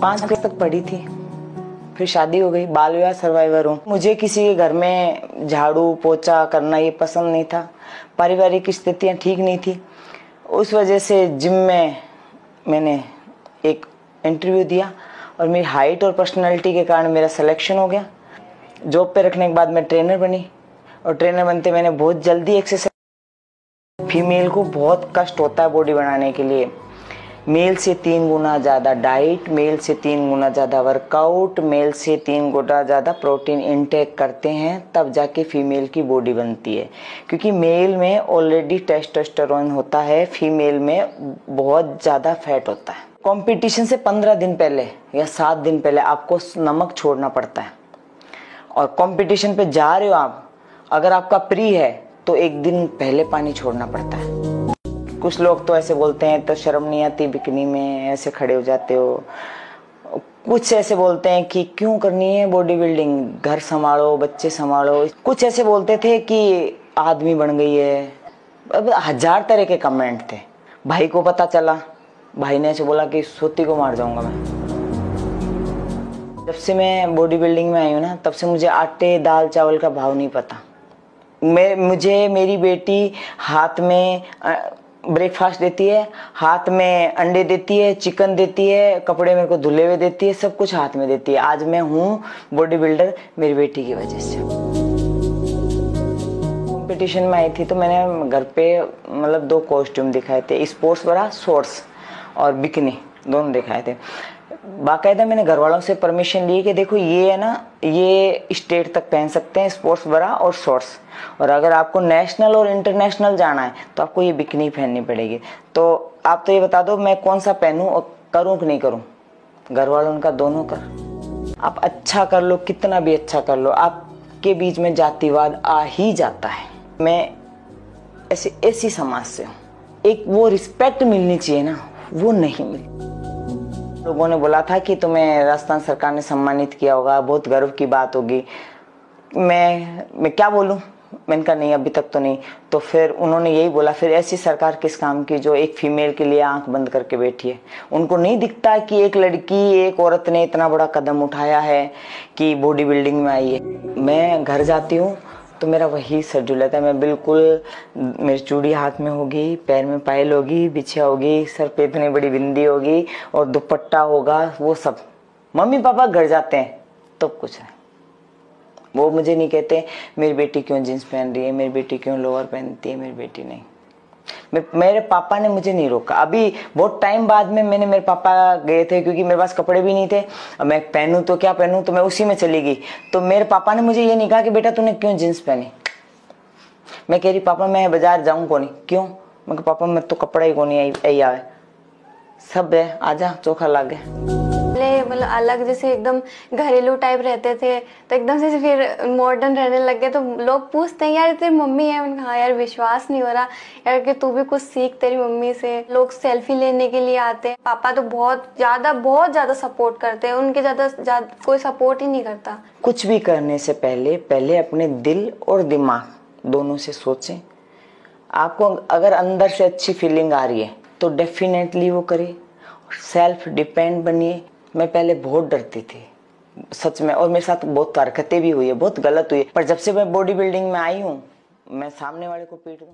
5 class तक पढ़ी थी, फिर शादी हो गई। बाल विवाह सर्वाइवर हूँ। मुझे किसी के घर में झाड़ू पोछा करना ये पसंद नहीं था। पारिवारिक स्थितियाँ ठीक नहीं थी। उस वजह से जिम में मैंने एक इंटरव्यू दिया और मेरी हाइट और पर्सनालिटी के कारण मेरा सिलेक्शन हो गया। जॉब पे रखने के बाद मैं ट्रेनर बनी और ट्रेनर बनते मैंने बहुत जल्दी एक्सरसाइज। फीमेल को बहुत कष्ट होता है बॉडी बनाने के लिए। मेल से 3 गुना ज़्यादा डाइट, मेल से 3 गुना ज़्यादा वर्कआउट, मेल से 3 गुना ज़्यादा प्रोटीन इंटेक करते हैं, तब जाके फीमेल की बॉडी बनती है। क्योंकि मेल में ऑलरेडी टेस्टोस्टेरोन होता है, फीमेल में बहुत ज़्यादा फैट होता है। कंपटीशन से 15 दिन पहले या 7 दिन पहले आपको नमक छोड़ना पड़ता है। और कंपटीशन पे जा रहे हो आप, अगर आपका प्री है तो 1 दिन पहले पानी छोड़ना पड़ता है। कुछ लोग तो ऐसे बोलते हैं तो शर्म नहीं आती बिकनी में ऐसे खड़े हो जाते हो। कुछ ऐसे बोलते हैं कि क्यों करनी है बॉडी बिल्डिंग, घर संभालो, बच्चे संभालो। कुछ ऐसे बोलते थे कि आदमी बन गई है। अब 1000 तरह के कमेंट थे। भाई को पता चला, भाई ने ऐसे बोला कि सोती को मार जाऊंगा मैं। जब से मैं बॉडी बिल्डिंग में आई हूँ ना, तब से मुझे आटे दाल चावल का भाव नहीं पता। मुझे मेरी बेटी हाथ में ब्रेकफास्ट देती है, हाथ में अंडे देती है, चिकन देती है, कपड़े मेरे को धुले हुए देती है, सब कुछ हाथ में देती है। आज मैं हूँ बॉडी बिल्डर मेरी बेटी की वजह से। कंपटीशन में आई थी तो मैंने घर पे मतलब 2 कॉस्ट्यूम दिखाए थे, स्पोर्ट्स ब्रा शॉर्ट्स और बिकनी दोनों दिखाए थे। बाकायदा मैंने घर वालों से परमिशन ली कि देखो ये है ना, ये स्टेट तक पहन सकते हैं स्पोर्ट्स ब्रा और शॉर्ट्स, और अगर आपको नेशनल और इंटरनेशनल जाना है तो आपको ये बिकनी पहननी पड़ेगी। तो आप तो ये बता दो मैं कौन सा पहनूं और करूं कि नहीं करूं। घर वालों उनका दोनों कर। आप अच्छा कर लो, कितना भी अच्छा कर लो, आपके बीच में जातिवाद आ ही जाता है। मैं ऐसी समाज से हूँ। एक वो रिस्पेक्ट मिलनी चाहिए ना, वो नहीं मिली। लोगों ने बोला था कि तुम्हें राजस्थान सरकार ने सम्मानित किया होगा, बहुत गर्व की बात होगी। मैं क्या बोलूं, मैंने कहा नहीं अभी तक तो नहीं। तो फिर उन्होंने यही बोला फिर ऐसी सरकार किस काम की जो एक फीमेल के लिए आंख बंद करके बैठी है। उनको नहीं दिखता कि एक लड़की, एक औरत ने इतना बड़ा कदम उठाया है कि बॉडी बिल्डिंग में आई है। मैं घर जाती हूँ तो मेरा वही शेड्यूल रहता है। मैं बिल्कुल, मेरी चूड़ी हाथ में होगी, पैर में पायल होगी, बिछिया होगी, सर पे इतनी बड़ी बिंदी होगी और दुपट्टा होगा, वो सब। मम्मी पापा घर जाते हैं तो कुछ नहीं, वो मुझे नहीं कहते मेरी बेटी क्यों जींस पहन रही है, मेरी बेटी क्यों लोअर पहनती है, मेरी बेटी नहीं। मेरे पापा ने मुझे नहीं रोका। अभी बहुत टाइम बाद में मैंने, मेरे पापा गए थे क्योंकि मेरे पास कपड़े भी नहीं थे, अब मैं पहनूं तो क्या पहनूं, तो मैं उसी में चली गई। तो मेरे पापा ने मुझे ये नहीं कहा कि बेटा तूने क्यों जींस पहनी। मैं कह रही पापा मैं बाजार जाऊं को नहीं, क्यों। मैं कहा पापा मैं तो कपड़ा ही को नहीं आई आवे, सब है आजा चोखा लागे। मतलब अलग जैसे एकदम घरेलू टाइप रहते थे, तो एकदम से फिर मॉडर्न रहने लग गए। तो लोग पूछते हैं यार तेरी मम्मी है, मैंने कहा यार विश्वास नहीं हो रहा यार कि तू भी कुछ सीख तेरी मम्मी से। लोग सेल्फी लेने के लिए आते हैं। पापा तो बहुत ज्यादा सपोर्ट करते हैं, उनके ज्यादा कोई सपोर्ट ही नहीं करता। कुछ भी करने से पहले अपने दिल और दिमाग दोनों से सोचें। आपको अगर अंदर से अच्छी फीलिंग आ रही है तो डेफिनेटली वो करिए। सेल्फ डिपेंड बनिए। मैं पहले बहुत डरती थी सच में, और मेरे साथ बहुत हरकतें भी हुई है, बहुत गलत हुई है, पर जब से मैं बॉडी बिल्डिंग में आई हूँ मैं सामने वाले को पीट दूं।